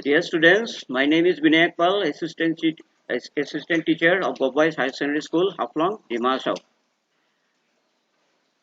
Dear students, my name is Binayak Pal, assistant teacher of Bombay High Secondary School, Haflong, Dimashao.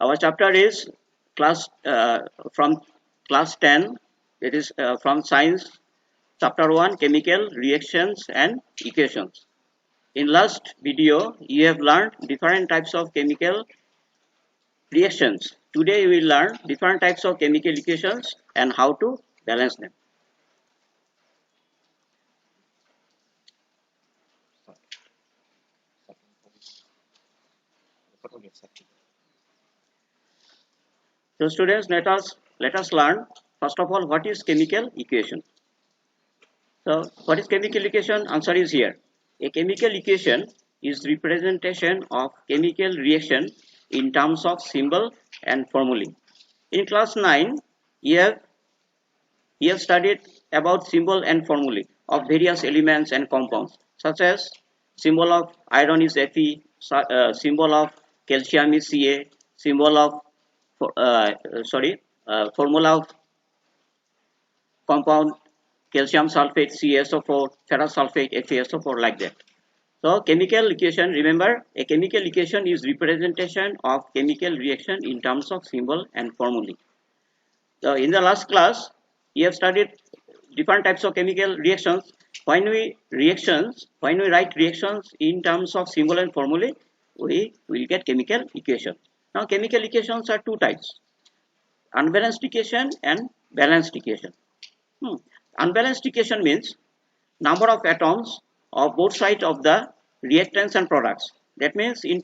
Our chapter is class from class 10. It is from science, chapter 1, chemical reactions and equations. In last video, you have learned different types of chemical reactions. Today, we will learn different types of chemical equations and how to balance them. So students, let us learn first of all what is chemical equation. So what is chemical equation? Answer is here. A chemical equation is representation of chemical reaction in terms of symbol and formulae. In class 9, you have studied about symbol and formulae of various elements and compounds, such as symbol of iron is Fe, symbol of calcium is Ca, symbol of formula of compound calcium sulfate CaSO4, ferrous sulfate FeSO4, like that. So chemical equation, remember, a chemical equation is representation of chemical reaction in terms of symbol and formulae. So in the last class, we have studied different types of chemical reactions. When we write reactions in terms of symbol and formulae, we will get chemical equation. Now chemical equations are two types: unbalanced equation and balanced equation. Unbalanced equation means number of atoms of both sides of the reactants and products. That means in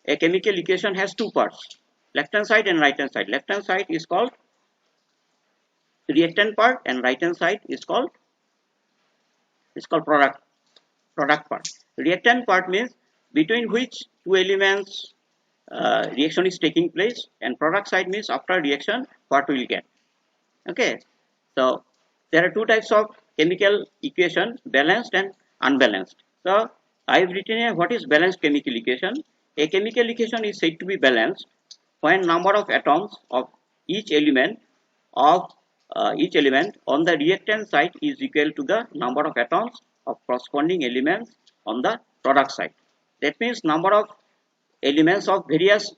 a chemical equation has two parts, left hand side and right hand side. Left hand side is called reactant part and right hand side is called product part. Reactant part means between which two elements reaction is taking place, and product side means after reaction what we will get. Okay, so there are two types of chemical equation, balanced and unbalanced. So I have written here what is balanced chemical equation. A chemical equation is said to be balanced when number of atoms of each element on the reactant side is equal to the number of atoms of corresponding elements on the product side. That means number of elements of various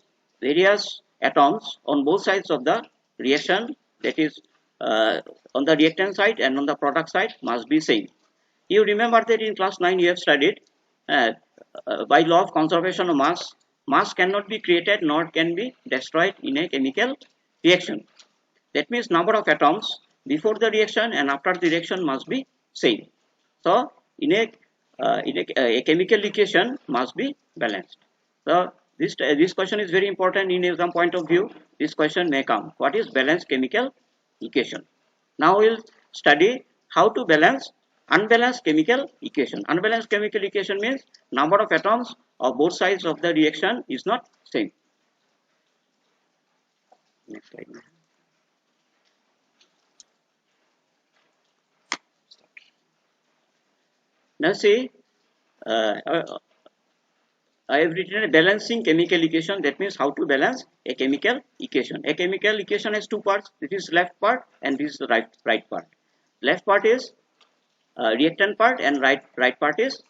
atoms on both sides of the reaction, that is on the reactant side and on the product side, must be same. You remember that in class 9 you have studied by law of conservation of mass cannot be created nor can be destroyed in a chemical reaction. That means number of atoms before the reaction and after the reaction must be same. So in a chemical equation must be balanced. So this question is very important in exam point of view. This question may come. What is balanced chemical equation? Now we'll study how to balance unbalanced chemical equation. Unbalanced chemical equation means number of atoms of both sides of the reaction is not same. Next slide. Now see, I have written a balancing chemical equation. That means how to balance a chemical equation. A chemical equation has two parts. This is left part and this is the right part. Left part is reactant part and right part is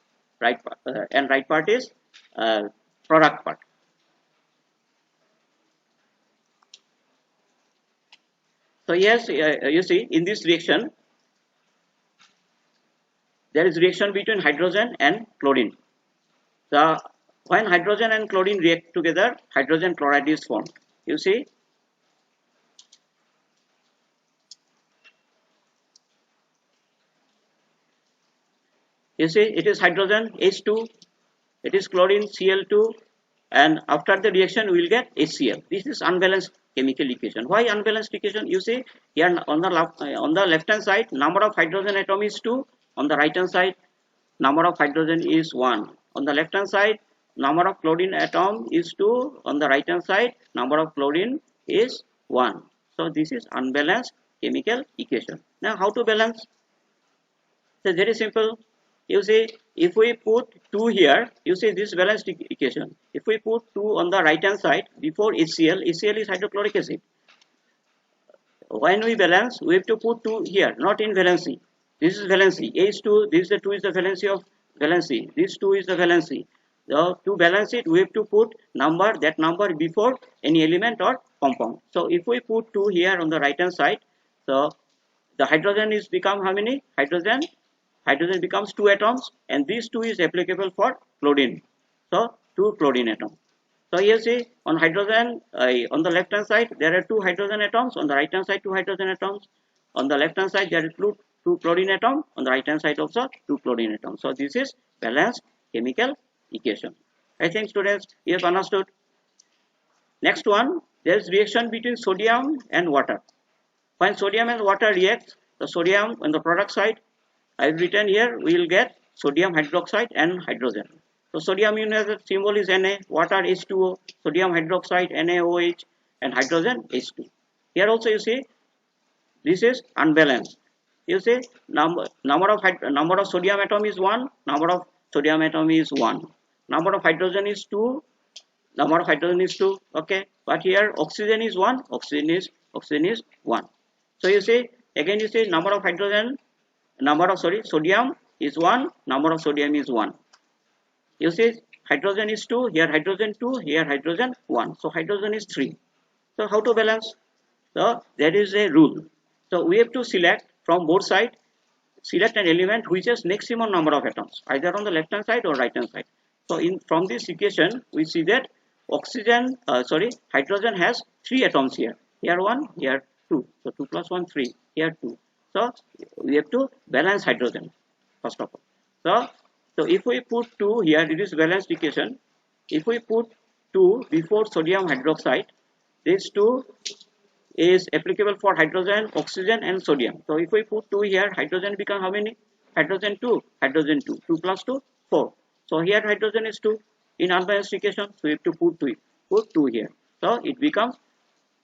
product part. So yes, you see in this reaction there is reaction between hydrogen and chlorine. When hydrogen and chlorine react together, hydrogen chloride is formed. You see, it is hydrogen H2, it is chlorine Cl2, and after the reaction we will get HCl. This is unbalanced chemical equation. Why unbalanced equation? You see here on the left hand side, number of hydrogen atom is 2. On the right hand side, number of hydrogen is 1. On the left hand side, number of chlorine atom is 2. On the right hand side, number of chlorine is 1. So this is unbalanced chemical equation. Now how to balance? So very simple. You see, if we put 2 here, you see this balanced equation. If we put 2 on the right hand side before HCl is hydrochloric acid. When we balance, we have to put 2 here, not in valency. This is valency. A is 2. This is the 2 is the valency of valency. This 2 is the valency. So to balance it, we have to put that number before any element or compound. So if we put 2 here on the right hand side, so the hydrogen is become how many? Hydrogen becomes 2 atoms, and this 2 is applicable for chlorine. So 2 chlorine atoms. So here see on hydrogen, on the left hand side there are 2 hydrogen atoms, on the right hand side 2 hydrogen atoms. On the left hand side there are 2 chlorine atoms, on the right hand side also 2 chlorine atoms. So this is balanced chemical equation. I think students you have understood. Next one, there is reaction between sodium and water. When sodium and water react, the sodium on the product side, I have written here, we will get sodium hydroxide and hydrogen. So sodium, you know, the symbol is Na, water H2O, sodium hydroxide NaOH, and hydrogen H2. Here also you see this is unbalanced. You see number of sodium atom is 1, number of sodium atom is 1, number of hydrogen is 2, number of hydrogen is 2. Okay, but here oxygen is 1, oxygen is 1. So you see again you see sodium is 1, number of sodium is 1. You see hydrogen is 2, here hydrogen 2, here hydrogen 1. So hydrogen is 3. So how to balance? So there is a rule. So we have to select from both sides, select an element which has maximum number of atoms, either on the left hand side or right hand side. So from this equation we see that hydrogen has 3 atoms here. Here 1, here 2. So 2 plus 1, 3. Here 2. So we have to balance hydrogen first of all. So if we put 2 here, it is balanced equation. If we put 2 before sodium hydroxide, this 2 is applicable for hydrogen, oxygen and sodium. So if we put 2 here, hydrogen become how many? Hydrogen 2, hydrogen 2. 2 plus 2, 4. So here hydrogen is 2 in unbalanced equation. So we have to put 2 here. So it becomes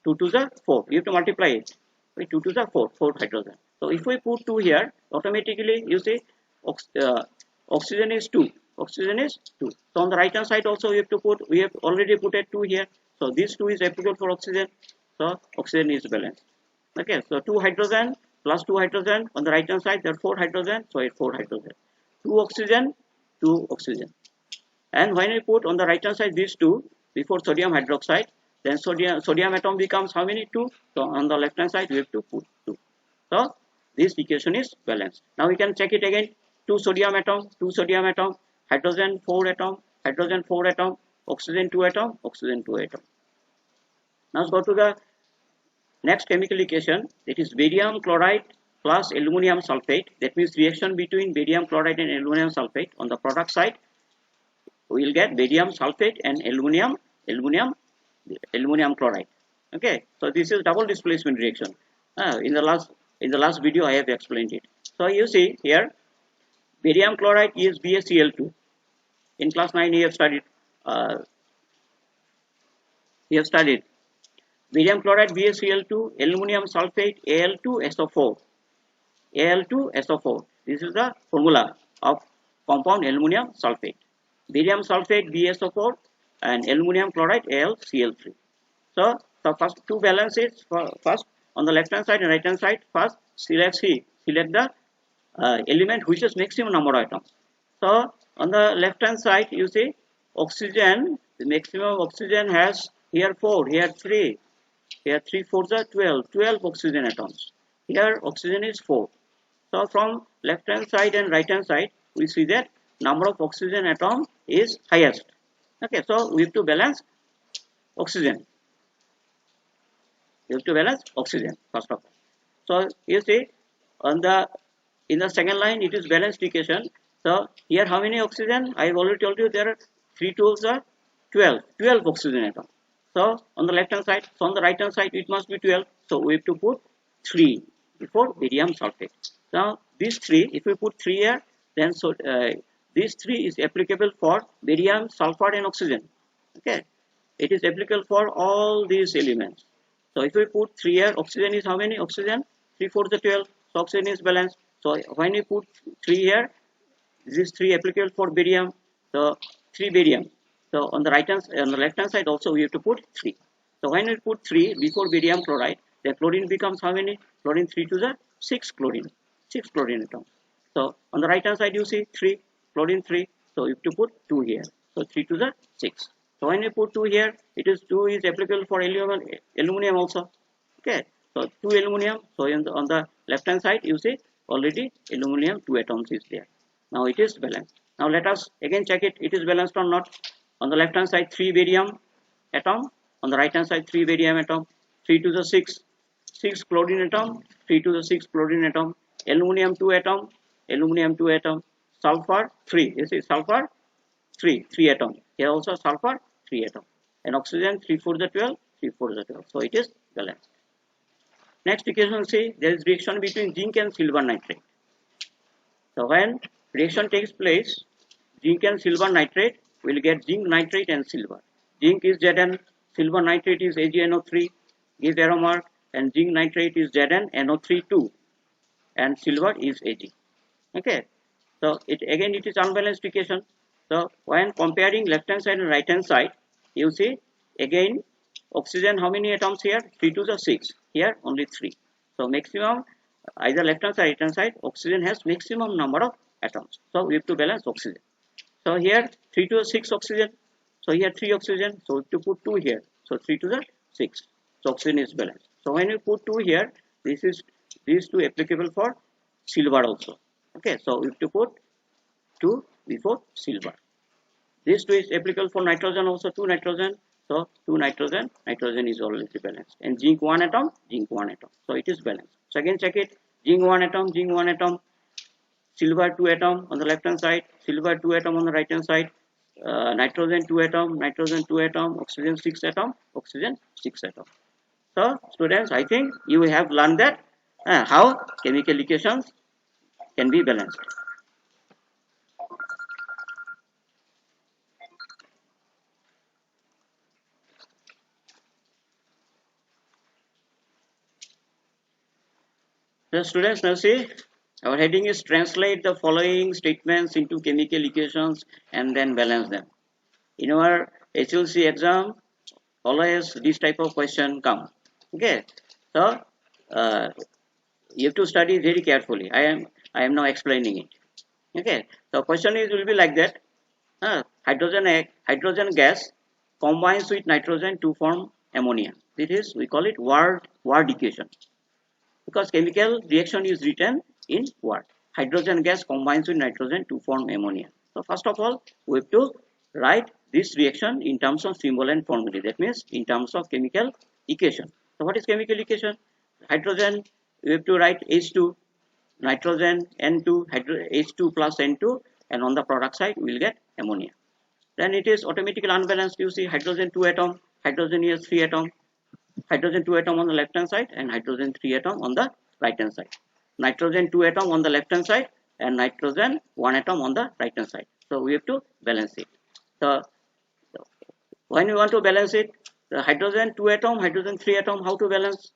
2 to the 4. You have to multiply it. 2 to the 4 hydrogen. So if we put 2 here, automatically you see oxygen is 2. Oxygen is 2. So on the right hand side also we have already put a 2 here. So this 2 is applicable for oxygen. So oxygen is balanced. Okay, so 2 hydrogen plus 2 hydrogen on the right hand side, there are 4 hydrogen, so it's 4 hydrogen. 2 oxygen, 2 oxygen. And when we put on the right hand side these 2 before sodium hydroxide, then sodium atom becomes how many? 2. So on the left hand side we have to put 2. So this equation is balanced. Now we can check it again. 2 sodium atom, hydrogen 4 atom, hydrogen 4 atom, oxygen 2 atom, oxygen 2 atom. Now let's go to the next chemical equation. That is barium chloride plus aluminum sulfate. That means reaction between barium chloride and aluminum sulfate. On the product side, we will get barium sulfate and aluminum chloride. Okay, so this is double displacement reaction. In the last video I have explained it. So you see here, barium chloride is BaCl2. In class 9 you have studied. Barium chloride BaCl2, aluminum sulfate Al2SO4. Al2SO4. This is the formula of compound aluminum sulfate. Barium sulfate BaSO4 and aluminum chloride AlCl3. So first to balance it, first on the left hand side and right hand side, first select the element which is maximum number of atoms. So on the left hand side you see oxygen, the maximum oxygen has here 4, here 3, here 3 4s are 12 oxygen atoms. Here oxygen is 4. So from left hand side and right hand side we see that number of oxygen atom is highest. Okay, so we have to balance oxygen. You have to balance oxygen first of all. So you see in the second line it is balanced equation. So here how many oxygen? I have already told you there are 3 2s are 12 oxygen atoms. So on the left hand side, so on the right hand side it must be 12. So we have to put 3 before barium sulfate. Now these 3, if we put 3 here, then this 3 is applicable for barium, sulfur and oxygen. Okay, it is applicable for all these elements. So if we put 3 here, oxygen is how many? Oxygen 3 4 is 12. So oxygen is balanced. So when we put 3 here, this 3 applicable for barium. So 3 barium. So on the left hand side also we have to put 3. So when we put 3 before barium chloride, the chlorine becomes how many? Chlorine 3 to the 6 chlorine. 6 chlorine atoms. So on the right hand side you see 3 chlorine 3. So you have to put 2 here. So 3 to the 6. So when you put 2 here, it is 2 is applicable for aluminum also. Okay. So 2 aluminum. So on the left hand side you see already aluminum 2 atoms is there. Now it is balanced. Now let us again check it is balanced or not. On the left hand side 3 barium atom. On the right hand side 3 barium atom. 3 to the 6. 6 chlorine atom. 3 to the 6 chlorine atom. Aluminum 2 atom. Aluminum 2 atom. Sulfur 3. You see sulfur 3 atom. Here also sulfur 3 atom. And oxygen 3 4 the 12. 3 4 the 12. So it is balanced. Next equation say there is reaction between zinc and silver nitrate. So when reaction takes place, zinc and silver nitrate will get zinc nitrate and silver. Zinc is Zn, silver nitrate is AgNO3, give arrow mark, and zinc nitrate is Zn, NO3 2, and silver is Ag. Okay, so it is unbalanced equation. So when comparing left hand side and right hand side, you see again oxygen how many atoms here? 3 to the 6. Here only 3. So maximum either left hand side right hand side oxygen has maximum number of atoms. So we have to balance oxygen. So here 3 to the 6 oxygen. So here 3 oxygen. So we have to put 2 here. So 3 to the 6. So oxygen is balanced. So when you put 2 here, these 2 applicable for silver also. Okay. So we have to put 2 before silver. This 2 is applicable for nitrogen also, 2 nitrogen. So 2 nitrogen, nitrogen is already balanced. And zinc 1 atom, zinc 1 atom. So it is balanced. So again check it. Zinc 1 atom, silver 2 atom on the left hand side, silver 2 atom on the right hand side, nitrogen 2 atom, oxygen 6 atom, oxygen 6 atom. So students, I think you have learned that how chemical equations can be balanced. So students, now see, our heading is translate the following statements into chemical equations and then balance them. In our HLC exam, always this type of question come. Okay, so you have to study very carefully. I am now explaining it. Okay, so question is will be like that. Hydrogen gas combines with nitrogen to form ammonia. This is we call it word equation. Because chemical reaction is written in word. Hydrogen gas combines with nitrogen to form ammonia. So first of all, we have to write this reaction in terms of symbol and formula. That means in terms of chemical equation. So what is chemical equation? Hydrogen, we have to write H2, nitrogen N2, H2 plus N2, and on the product side we will get ammonia. Then it is automatically unbalanced. You see hydrogen 2 atom, hydrogen here 3 atom, hydrogen 2 atom on the left hand side and hydrogen 3 atom on the right hand side. Nitrogen 2 atom on the left hand side and nitrogen 1 atom on the right hand side. So we have to balance it. So when we want to balance it, the hydrogen 2 atom, hydrogen 3 atom, how to balance?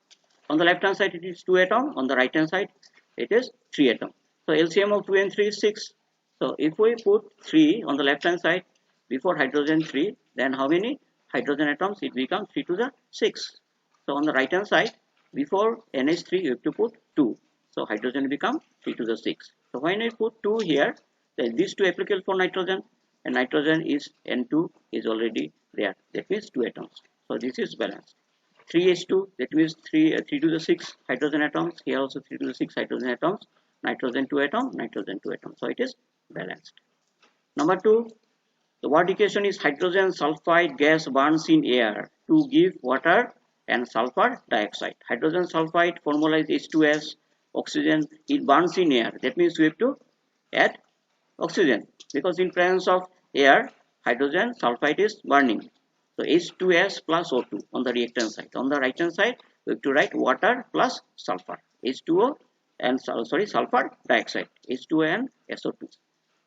On the left hand side it is 2 atom, on the right hand side it is 3 atom. So LCM of 2 and 3 is 6. So if we put 3 on the left hand side before hydrogen 3, then how many hydrogen atoms? It becomes 3 to the 6. So on the right hand side, before NH3 you have to put 2. So hydrogen become 3 to the 6. So when I put 2 here, then these 2 applicable for nitrogen, and nitrogen is N2 is already there. That means 2 atoms. So this is balanced. 3H2, that means 3 to the 6 hydrogen atoms. Here also 3 to the 6 hydrogen atoms. Nitrogen 2 atom, nitrogen 2 atom. So it is balanced. Number 2, the word equation is hydrogen sulfide gas burns in air to give water and sulfur dioxide. Hydrogen sulfide formula is H2S, oxygen, it burns in air. That means we have to add oxygen because in presence of air, hydrogen sulfide is burning. So H2S plus O2 on the reactant side. On the right hand side, we have to write water plus sulfur. H2O and sulfur dioxide. H2O and SO2.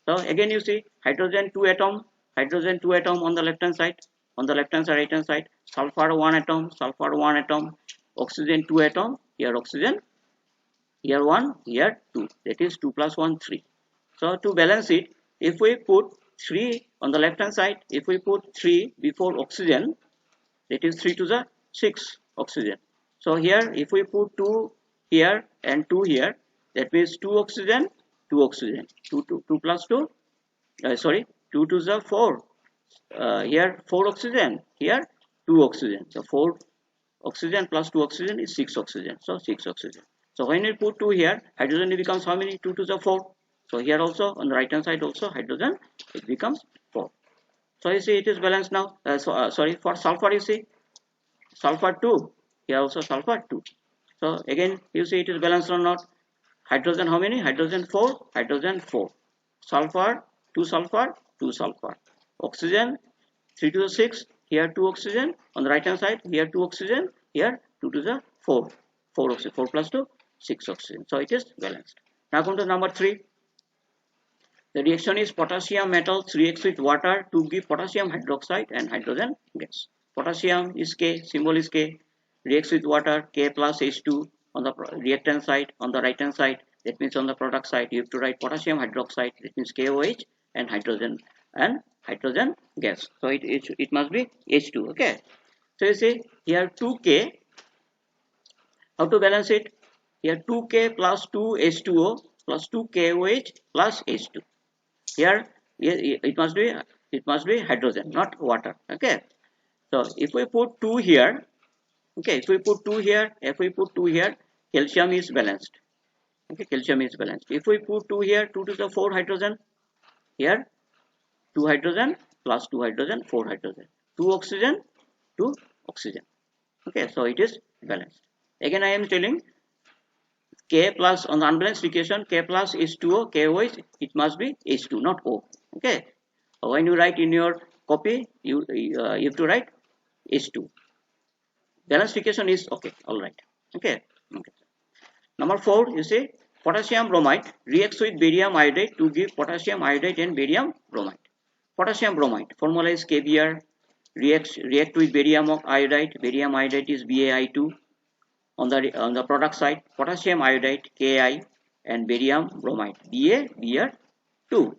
So again you see hydrogen 2 atom on the left hand side, right hand side, sulfur 1 atom, oxygen 2 atom, here oxygen, here 1, here 2, that is 2 plus 1, 3. So to balance it, if we put 3 on the left hand side, if we put 3 before oxygen, that is 3 to the 6 oxygen. So here if we put 2 here and 2 here, That means 2 oxygen, 2 oxygen, 2 plus 2, sorry, 2 to the 4. Here 4 oxygen, here 2 oxygen. So 4 oxygen plus 2 oxygen is 6 oxygen. So 6 oxygen. So when we put 2 here, hydrogen becomes how many? 2 to the 4. So here also on the right hand side also hydrogen, it becomes 4. So you see it is balanced now. Sorry, for sulfur you see sulfur 2. Here also sulfur 2. So again you see it is balanced or not. Hydrogen how many? Hydrogen 4, hydrogen 4. Sulfur 2 sulfur, 2 sulfur. Oxygen 3 to the 6, here 2 oxygen. On the right hand side, here 2 oxygen, here 2 to the 4. 4 oxygen, 4 plus 2, 6 oxygen. So it is balanced. Now come to number 3. The reaction is potassium metals reacts with water to give potassium hydroxide and hydrogen gas. Potassium is K, symbol is K, reacts with water, K plus H2 on the reactant side, on the right hand side, that means on the product side, you have to write potassium hydroxide, that means KOH and hydrogen gas. So it must be H2, okay. So you see here 2K, how to balance it? Here 2K plus 2 H2O plus 2 KOH plus H2. Here it must be hydrogen, not water, okay. So if we put 2 here, okay, if we put 2 here, calcium is balanced, okay, calcium is balanced. If we put 2 here, 2 to the 4 hydrogen, here 2 hydrogen plus 2 hydrogen, 4 hydrogen, 2 oxygen, 2 oxygen, okay. So it is balanced. Again I am telling K plus on the unbalanced equation, K plus H2O, KOH, it must be H2, not O, okay. When you write in your copy, you have to write H2. Balanced equation is okay, all right, okay. Number 4, you see potassium bromide reacts with barium iodide to give potassium iodide and barium bromide. Potassium bromide formula is KBr, react with barium iodide. Barium iodide is BaI2. On the product side, potassium iodide Ki and barium bromide Br2.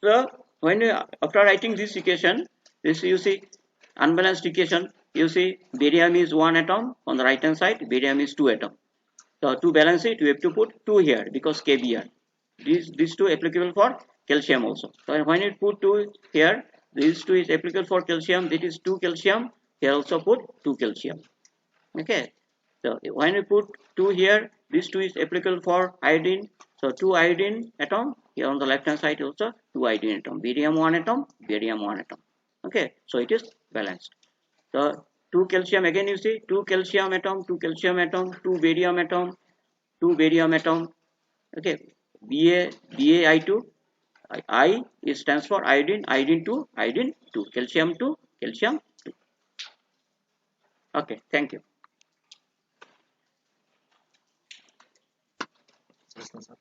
So when you, after writing this equation, this you see unbalanced equation, you see barium is 1 atom, on the right hand side barium is 2 atom. So to balance it, we have to put 2 here because KBr. These 2 applicable for calcium also. So when you put 2 here, these 2 is applicable for calcium, that is 2 calcium. Here also put 2 calcium. Okay. So when we put 2 here, this 2 is applicable for iodine. So 2 iodine atom. Here on the left hand side also 2 iodine atom. Barium 1 atom, barium 1 atom. Okay. So it is balanced. So 2 calcium, again you see 2 calcium atom, 2 calcium atom, 2 barium atom, 2 barium atom. Okay. BaI2. I is stands for iodine, iodine 2, iodine 2, calcium 2, calcium 2. Okay. Thank you. Yes, sir.